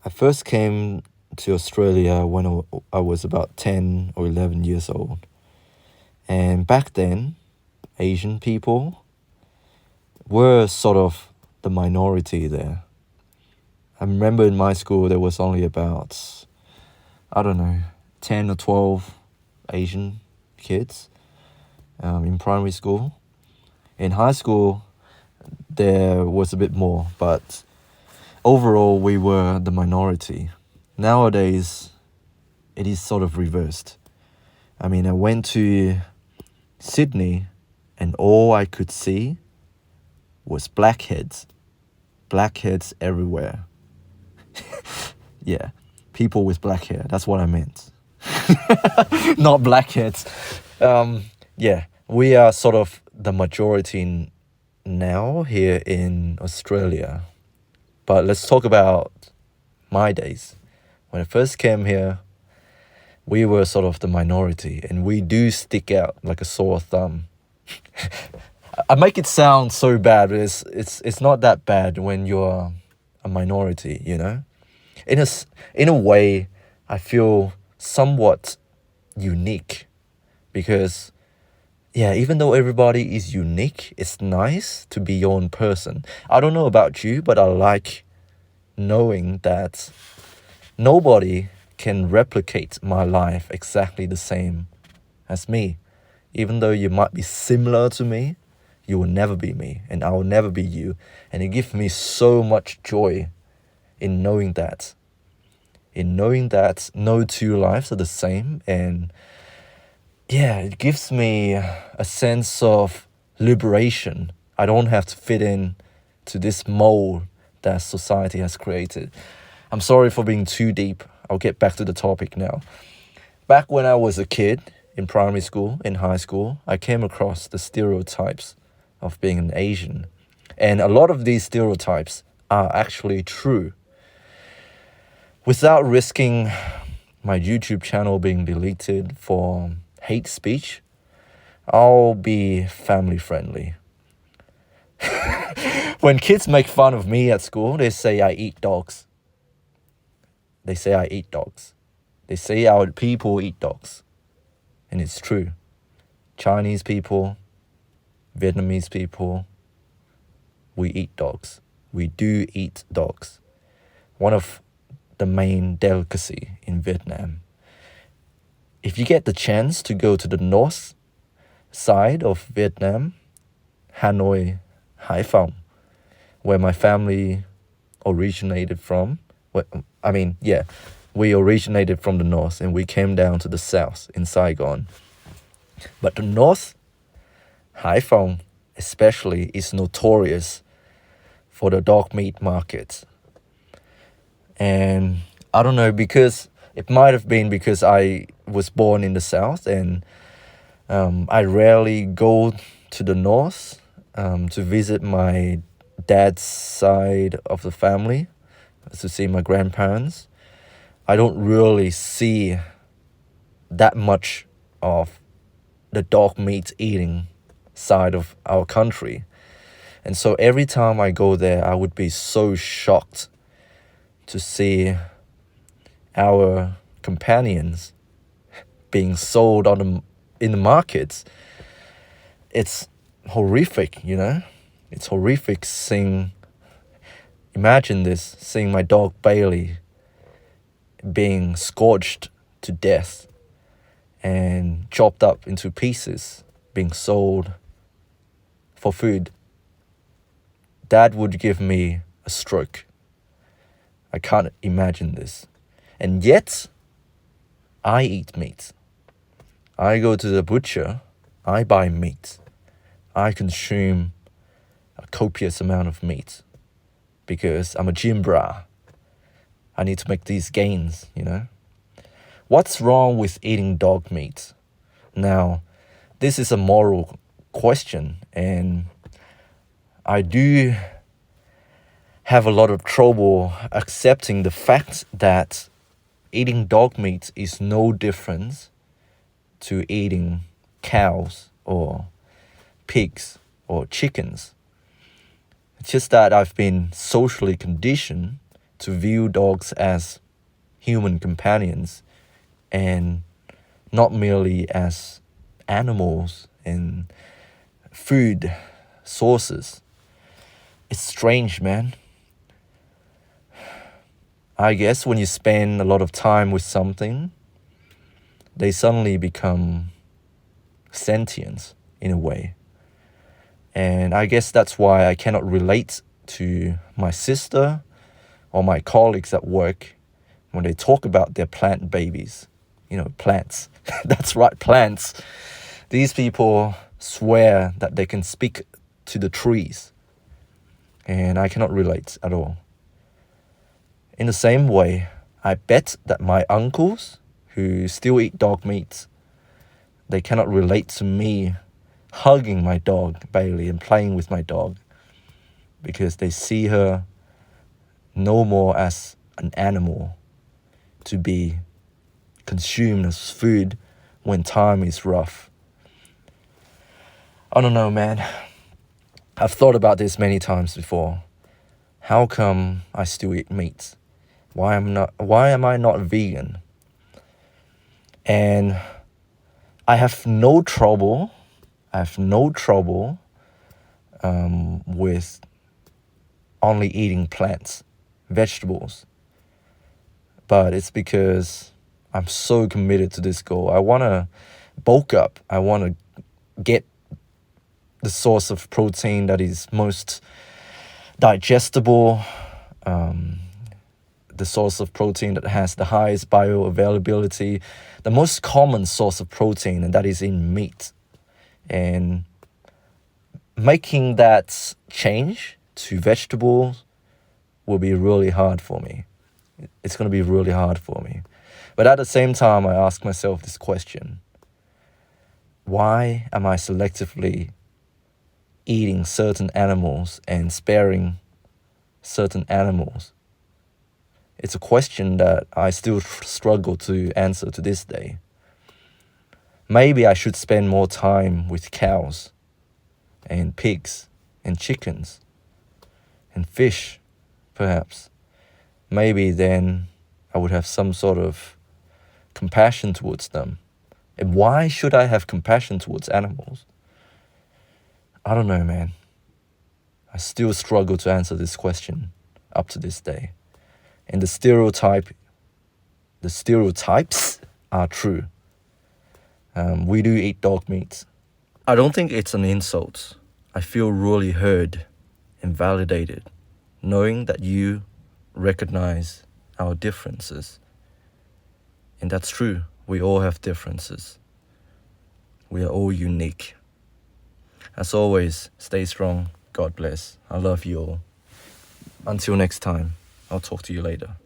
I first came to Australia when I was about 10 or 11 years old. And back then, Asian people were sort of the minority there. I remember in my school there was only about, I don't know, 10 or 12 Asian kids in primary school. In high school, there was a bit more, but overall, we were the minority. Nowadays, it is sort of reversed. I mean, I went to Sydney, and all I could see was blackheads. Blackheads everywhere. Yeah, people with black hair. That's what I meant. Not blackheads. Yeah, we are sort of the majority now here in Australia. But let's talk about my days. When I first came here, we were sort of the minority, and we do stick out like a sore thumb. I make it sound so bad, but it's not that bad when you're a minority, you know? In a way, I feel somewhat unique because, yeah, even though everybody is unique, it's nice to be your own person. I don't know about you, but I like knowing that nobody can replicate my life exactly the same as me. Even though you might be similar to me, you will never be me, and I will never be you. And it gives me so much joy in knowing that. In knowing that no two lives are the same, and yeah, it gives me a sense of liberation. I don't have to fit in to this mold that society has created. I'm sorry for being too deep. I'll get back to the topic now. Back when I was a kid, in primary school, in high school, I came across the stereotypes of being an Asian. And a lot of these stereotypes are actually true. Without risking my YouTube channel being deleted for hate speech, I'll be family friendly. When kids make fun of me at school, they say I eat dogs. They say I eat dogs. They say our people eat dogs. And it's true. Chinese people, Vietnamese people, we eat dogs. We do eat dogs. One of the main delicacy in Vietnam. If you get the chance to go to the north side of Vietnam, Hanoi, Hải Phòng, where my family originated from. We originated from the north and we came down to the south in Saigon. But the north, Hải Phòng especially, is notorious for the dog meat market. And I don't know, because it might have been because I was born in the south and I rarely go to the north to visit my dad's side of the family, to see my grandparents. I don't really see that much of the dog meat eating side of our country. And so every time I go there, I would be so shocked to see our companions being sold in the markets. It's horrific, you know? It's horrific imagine this, seeing my dog Bailey being scorched to death and chopped up into pieces, being sold for food. That would give me a stroke. I can't imagine this. And yet, I eat meat. I go to the butcher, I buy meat. I consume a copious amount of meat because I'm a gym bra. I need to make these gains, you know? What's wrong with eating dog meat? Now, this is a moral question, and I do have a lot of trouble accepting the fact that eating dog meat is no different to eating cows or pigs or chickens. It's just that I've been socially conditioned to view dogs as human companions and not merely as animals and food sources. It's strange, man. I guess when you spend a lot of time with something, they suddenly become sentient in a way. And I guess that's why I cannot relate to my sister or my colleagues at work when they talk about their plant babies. Plants. That's right, plants. These people swear that they can speak to the trees. And I cannot relate at all. In the same way, I bet that my uncles who still eat dog meat, they cannot relate to me hugging my dog, Bailey, and playing with my dog, because they see her no more as an animal to be consumed as food when time is rough. I don't know, man. I've thought about this many times before. How come I still eat meat? Why am I not vegan? And I have no trouble with only eating plants, vegetables. But it's because I'm so committed to this goal. I want to bulk up. I want to get the source of protein that is most digestible, the source of protein that has the highest bioavailability, the most common source of protein, and that is in meat. And making that change to vegetables will be really hard for me. It's going to be really hard for me. But at the same time, I ask myself this question. Why am I selectively eating certain animals and sparing certain animals? It's a question that I still struggle to answer to this day. Maybe I should spend more time with cows and pigs and chickens and fish, perhaps. Maybe then I would have some sort of compassion towards them. And why should I have compassion towards animals? I don't know, man. I still struggle to answer this question up to this day. And the stereotypes are true. We do eat dog meat. I don't think it's an insult. I feel really heard and validated, knowing that you recognize our differences. And that's true. We all have differences. We are all unique. As always, stay strong. God bless. I love you all. Until next time, I'll talk to you later.